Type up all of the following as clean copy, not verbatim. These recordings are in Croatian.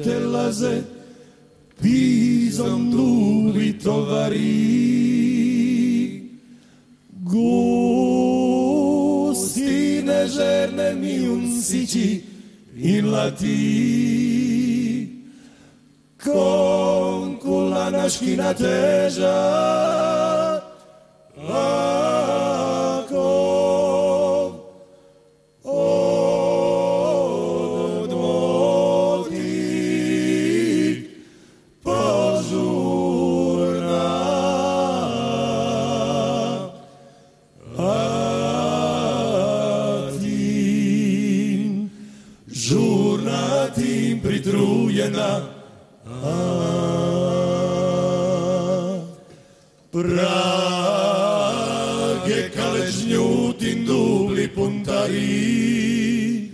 Te laze Pisom duli tovari, gusti nežerne miunsici in lati, con culla nascina teja, žurnatim pritrujena, Prage kaležnjutin dubli puntari,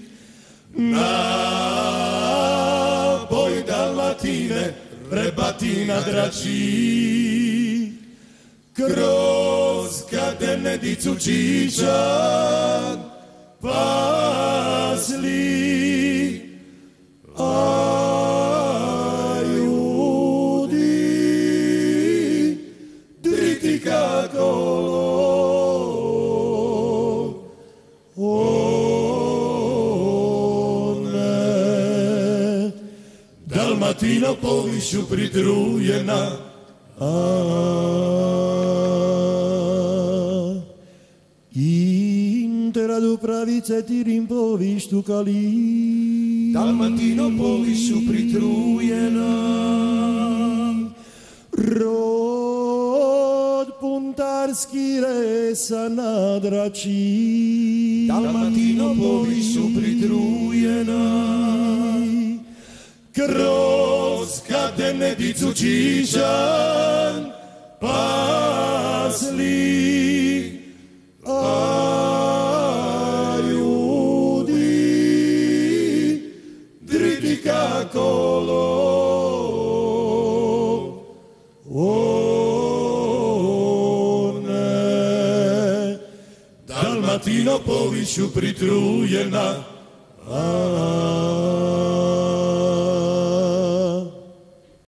na boj Dalmatine prebatina drači, kroz kadernedicu čičan pasli. A ljudi driti kako one Dalmatino povišu pritrujena, Interadu pravice ti rimpovištu kali, Dalmatino povišu pritrujena, rod puntarski resa nadrači, Dalmatino povišu pritrujena, kroz kadernedicu čičan pasli. A ljudi driti kako one Dalmatino povišu pritrujena,